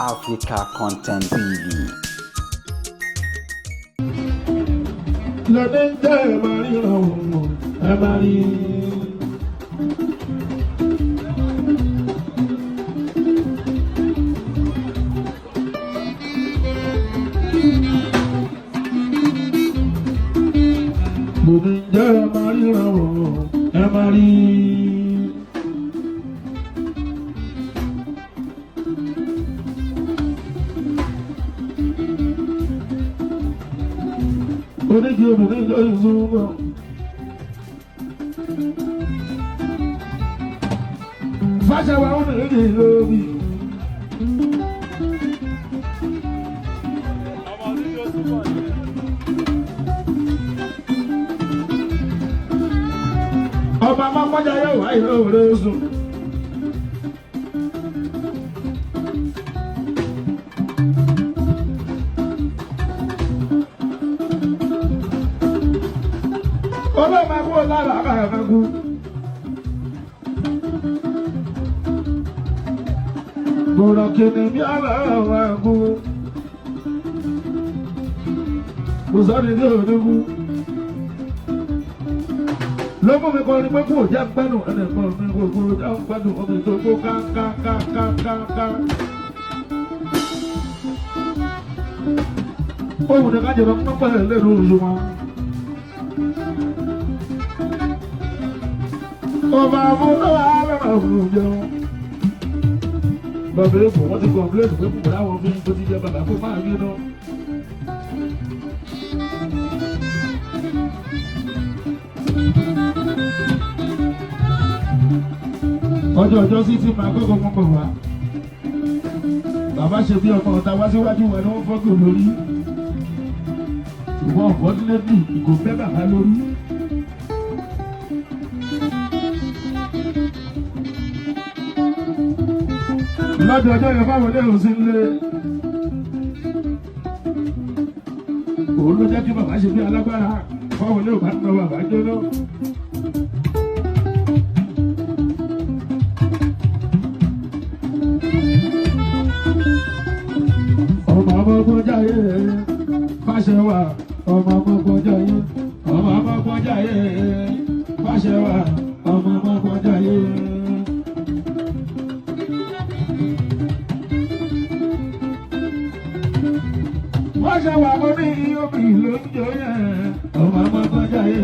Africa Content TV. Lọ́dẹ ń jẹ́ ẹ̀ máa ríran òun ẹ̀ máa rí. Lọ́dẹ ń jẹ́ ẹ̀ máa ríran òun ẹ̀ máa rí. Oníjì obìnrin ló ń súnmọ́. Fáṣẹwà ó nìyí lórí. Ọba Mápájà yóò wá ìlú òde oṣù. Olóòmẹ́kú lára àkàkàkú. Gbọ̀rọ̀ kìíní bí aláwọ̀ ẹ̀kú. Kò sọ́ni ní òdúkú. Ló mú mi kọrin pé kò jẹ́ gbẹ́nu ẹnìkan mi kò kúrò jẹ́ gbẹ́nu omi tó kó ká. Ohun ní kájọba ń pẹ́ lẹ́nu oṣù wọn. Ọba àmúlò àlọ́nà òun jẹun. Bàbá èkó wọ́n ti kọ̀m̀pléètì pé kò dáwọn fi ń tó ti jẹ bàbá kó máa gbé náà. Ọjọ́ sí ti máa kọ́kọ́ mọ́ pọ̀ wá. Bàbá ṣe bí ọmọ ọ̀tá wá síwájú wa ni wọ́n fọ́kò lórí. Ṣùgbọ́n unfortunately ìgò bẹ́ bàbá lórí. Lọ́jọ́ ọjọ́ yẹn fáwọn ilé òsín lé. Òun ló jẹ́ kí bàbá ṣe bí alágbára fáwọn ilé òbá nínú bàbá jóná. Ọmọ ọmọkùnrin jáyé Fáṣẹwà, ọmọ ọmọkùnrin jáyé, ọmọ ọmọkùnrin jáyé Fáṣẹwà, ọmọ ọmọkùnrin jáyé. Fáṣẹwà mo ní omi ló ń jó yẹn, ọmọ ọmọkùnrin jáyé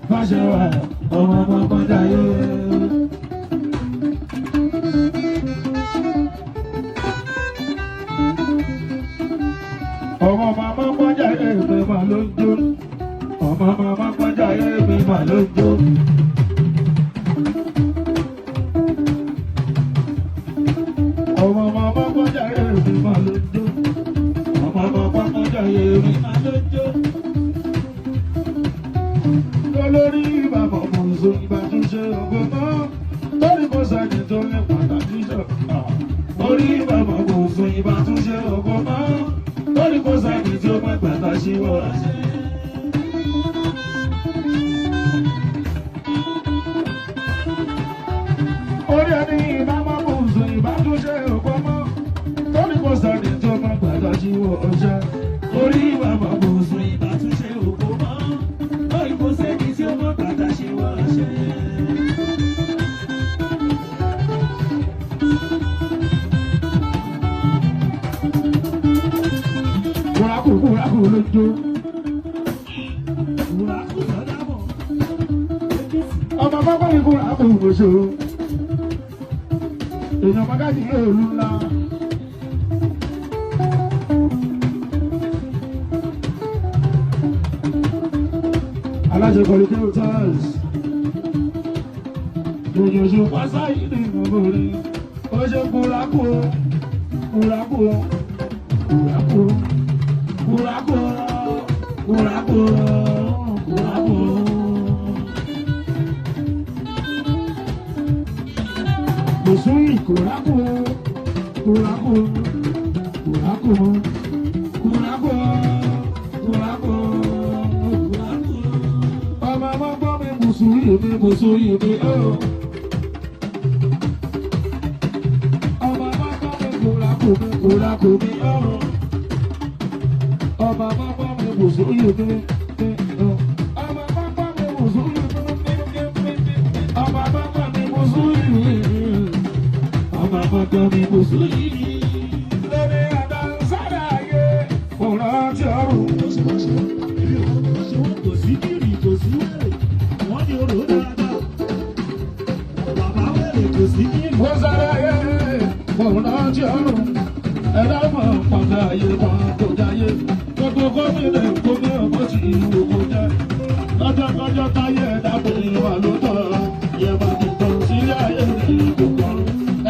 Fáṣẹwà, ọmọ ọmọkùnrin jáyé. Ọmọ màmá pọ́njà èmi mà ló ń jó. Ọmọ màmá pọ́njà èmi mà ló ń jó. Ọmọ màmá pọ́njà èmi mà ló ń jó. Ọmọ màmá pọ́njà èmi mà ló ń jó. Lólórí bàbá mọ̀ọ́sọ ìbátúnṣe ògùn mọ́. Lórí kò sẹ́ni tó ní pàtàkì jọ. Lórí bàbá mọ̀ọ́sọ ìbátúnṣe ògùn mọ́. Lórí kò sáàkì tí ó pẹ́ pẹ̀lá sí wọ́n ṣe. Orí ẹni ìbámọ́ mú sùn ìbátúnṣe òpópó. Lórí kò sáàkì tí ó pẹ́ pẹ̀lá sí wọ́n ṣe. Orí ìbámọ́ mú sùn ìbátúnṣe òpópó. Lórí kò sáàkì tí ó pẹ́ pẹ̀lá sí wọ́n ṣe. Kúrakú ló jó. Kúrakú lọ́dá bọ̀. Ọmọ pápá ní kúrakú gbòṣò. Èèyàn Mágájì yóò lù ńlá. Aláṣẹ kọ̀lù kí ó tọ́s. Èèyàn ṣe pásá yìí ní ìmọ̀bọ̀rẹ̀. Ó ṣe kúrakú. Kúrakú. Musui kuraku. Ọmọ ọmọ gbọ́ mi Musui mi oh. Ọmọ ọmọ gbọ́ mi kuraku. kò mí ọ̀run. Ọba pápá mi kò sóyè mi. Ọba pápá mi kò sóyè mi. Ọba pápá mi kò sóyè mi. Ọba pápá mi kò sóyè mi. Lórí àdánsáré ayé, mo rántí ọ̀run. Kò sí kiri, kò sí wẹ̀rẹ̀, wọ́n ní orò dáadáa. Bàbá wẹ̀rẹ̀ kò sí kiri. Mo sáré ayé, mo rántí ọ̀run. Ẹ̀dá mọ̀ pàṣẹ ayé kan tó jáyé. Gbogbo gómìnà gómìnà bó ti ìwò kò jẹ́. Lọ́jọ́kọ́jọ́ táyé ẹ̀dá pé wà ló tọ̀. Yẹ bá ti tọ̀ sílé ayé ní ìkókó.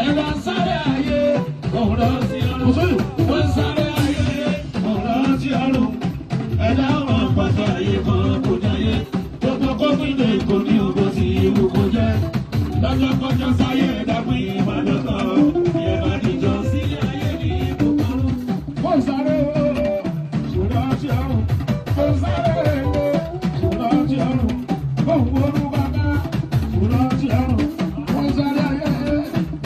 Ẹ̀dá sáré ayé, mo rántí ọ̀run. Mo sáré ayé, mo rántí ọ̀run. Ẹ̀dá mọ̀ pàṣẹ ayé kan tó jáyé. Gbogbo gómìnà gómìnà bó ti ìwò kò jẹ́. Lọ́jọ́kọ́jọ́ táyé ẹ̀dá pé wà ló tọ̀. Yẹ bá ti tọ̀ sílé ayé ní ìkókó. Mo sáré o, ṣùgbọ́n ti ọ̀run. Mo sáré o, ṣùgbọ́n ti ọ̀run. Mo ń wọnú bàbá, ṣùgbọ́n ti ọ̀run. Mo sáré ayé,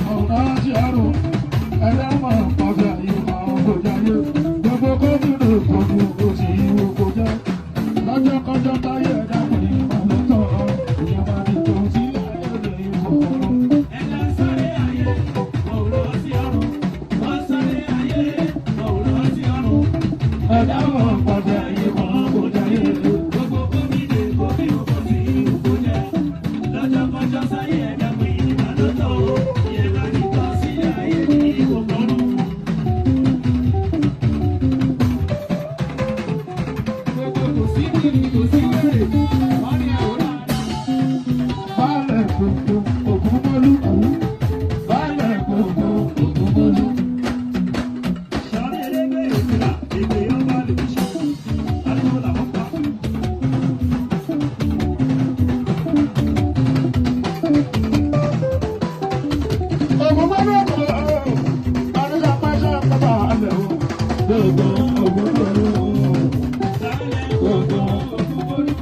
ṣùgbọ́n ti ọ̀run. Ẹ̀dá mọ̀ pàṣẹ ayé kan kò jáyé. Gbogbo gómìnà gbogbo kò sí ìwò kò jẹ́. Lọ́jọ́kọ́jọ́ táyé ẹ̀dá pé ìbálòtọ́. Ìyàbá ti tọ́ sílé ayé ní ìkókó. Ẹ̀dá sáré ayé, òwúrọ̀ sí ọ̀run. Wọ́n sáré ayé, òwúrọ̀ sí ọ̀run. Ẹ̀dá mọ̀ pàṣẹ ayé kan kò jáyé. Gbogbo gómìnà gómìnà kò sí ìwò jẹ́. Lọ́jọ́kọ́jọ́ sáyé ẹ̀dá pé ìbálòtọ́. Ìyẹ̀bá ti tọ́ sílé ayé ní ìkókó. Gbogbo kò sí kiri, kò sí wẹ̀rẹ̀. Wọ́n ní àwòrán àdá. Baálẹ̀ gbogbo Ògúnmọ́lú. Baálẹ̀ gbogbo Ògúnmọ́lú. Sáré ẹlẹ́gbẹ́ ìtura, èdè ọba lè fi ṣe. Ariwo làwọn pa. Ògúnmọ́lú ọ̀gbọ̀n. Àdúgbò pàṣẹ bàbá àlẹ́ o. Gbogbo Ògúnmọ́lú. Sáré gbogbo Ògúnmọ́lú.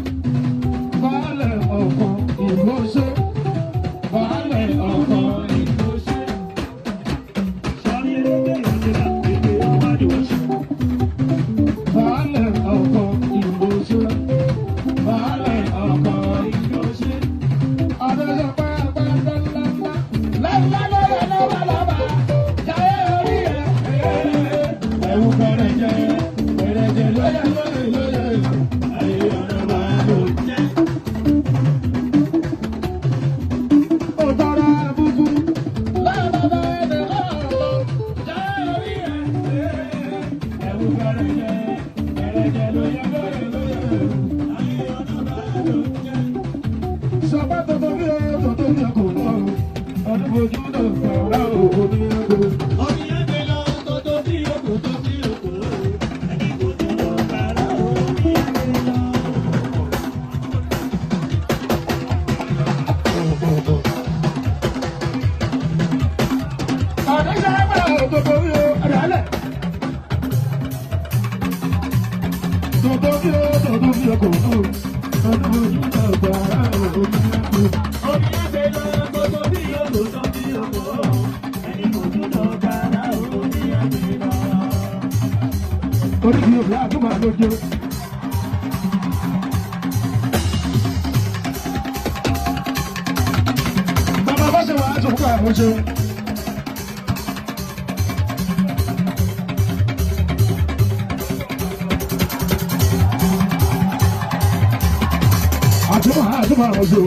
Baálẹ̀ ọ̀kan ìlú ṣe. Baálẹ̀ ọ̀kan ìlú ṣe. Sáré ẹlẹ́gbẹ́ ìtura, èdè ọba lè fi ṣe. Baálẹ̀ ọ̀kan ìlú ṣe. Baálẹ̀ ọ̀kan ìlú ṣe. Adéjọ pẹ́ẹ́pẹ́ lọ́lọ́lá lọ́lọ́lọ́lọ́lọ́lá jáyé orí ẹ̀. Ẹ̀wù pẹ̀rẹ̀jẹ̀ pẹ̀rẹ̀jẹ̀ lóye lóye lóye. Ayé ọ̀nà máa lò jẹ́. Òtọ́rọ̀ àbùkù lọ́lọ́lọ́ ẹ̀dẹ̀ lọ́lọ́ jáyé orí ẹ̀. Ẹ̀wù pẹ̀rẹ̀jẹ̀ pẹ̀rẹ̀jẹ̀ lóye lóye lóye. Ayé ọ̀nà máa lò jẹ́. Sọ́pẹ́ tuntun bí o tuntun bí o kò lọ. Ọdún fojú lọ gbàrà òkú ní ẹgbẹ́. Omi ẹgbẹ́ lọ tó tó bí òkú tó bí òkú. Ẹni kò tó lọ bàrà omi ẹgbẹ́ lọ. Àdéṣe ẹgbẹ́ òtòtò bí o àdálẹ̀. Tuntun bí o tuntun bí o kò lọ. Ọdún fojú lọ gbàrà òkú ní ẹgbẹ́. Omi ẹgbẹ́ lọ tó tó bí òkú tó bí òkú. Ẹni kò tó lọ bàrà omi ẹgbẹ́ lọ. Orí mi ò bí àtúmọ̀ lójú. Bàbá bá ṣe wàá tó kọ́ àwọn ṣe. Àtúmọ̀ àwọn ṣe.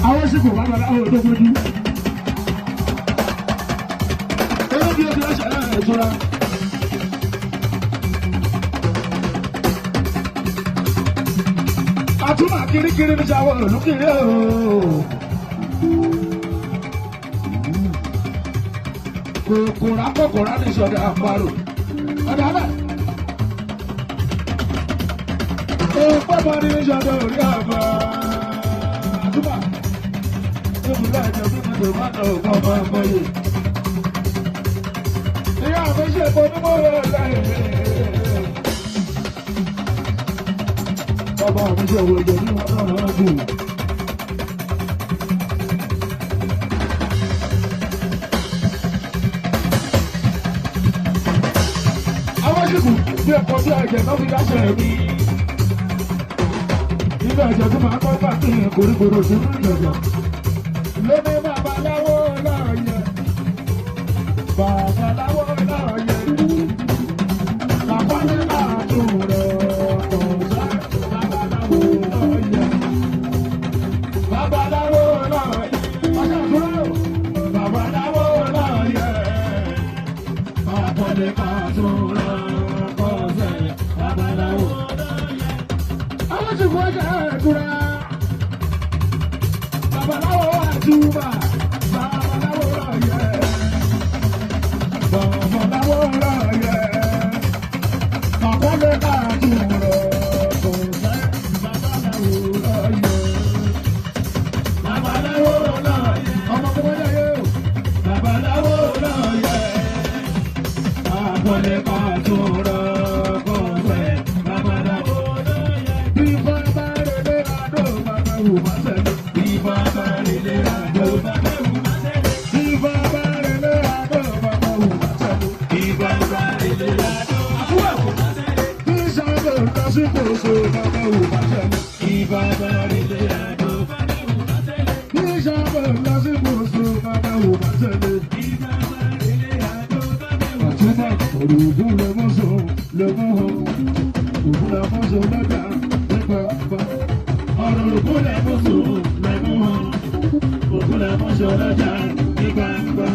Àwọn sì kò wá lọ láwọn ológun ní. Ológun yóò fi ọ̀ṣẹ̀ láàrin ìtura. Àtúmọ̀ kirikiri ní sáwọ́ olùkiri ooo. Kòkòrò ní sọ̀dọ̀ àparò. Ọ̀dà bẹ́ẹ̀. pápá ní ìjọba orí àgbà. Àdúrà ìbúlẹ̀ ìjọba ìjọba máa ń lọ ọmọ ọmọ yìí. Ìyá mi ṣe kó ní mo rẹ̀ lẹ́yìn. Bàbá mi ṣe wo ìjọ ní wọn náà gùn. Àwọn ṣìkù bí ẹ̀kọ́ bí ẹ̀jẹ̀ náà fi dáṣẹ̀ mi. Nígbà ẹ̀jẹ̀ tó máa ń kọ́ bá kí n koríkorí sí fún ìjọba. Lóní babaláwo láàyè. Babaláwo láàyè. Bàbá ní láàdùn rẹ̀ ọ̀sẹ̀. Babaláwo láàyè. Babaláwo láàyè. Ọjọ́ ìṣúná. Babaláwo láàyè. Bàbá ní láàdùn rẹ̀ ọ̀sẹ̀. Babaláwo láàyè. Àwọn ti fọ́ ẹ̀jẹ̀ ẹ̀dúrà. Babaláwo àdúrà. Babaláwo láàyè. Babaláwo láàyè. Bàbá ní láàdùn rẹ̀ ọ̀sẹ̀. Babaláwo láàyè. Babaláwo láàyè. Ọmọ tó wáyé yóò. Babaláwo láàyè. Bàbá ní láàdùn rẹ̀ ọ̀sẹ̀. Babaláwo láàyè. Bí bàbá rẹ̀ lé àdó bàbá wù má sẹ́lẹ̀. Bí bàbá rẹ̀ lé àdó bàbá wù má sẹ́lẹ̀. Bí bàbá rẹ̀ lé àdó bàbá wù má sẹ́lẹ̀. Bí bàbá rẹ̀ lé àdó bàbá wù má sẹ́lẹ̀. Bí sábà lásìkò so bàbá wù má sẹ́lẹ̀. Bí bàbá rẹ̀ lé àdó bàbá wù má sẹ́lẹ̀. Bí sábà lásìkò so bàbá wù má sẹ́lẹ̀. Bí bàbá rẹ̀ lé àdó bàbá wù má sẹ́lẹ̀. Òrùkú lẹ́mọ́sọ̀ lẹ́mọ́hàn. Òrùkú lẹ́mọ́sọ̀ lẹ́gà nípa bá. Òrùkú lẹ́mọ́sọ̀ lẹ́mọ́hàn. Òrùkú lẹ́mọ́sọ̀ lẹ́gà nípa bá.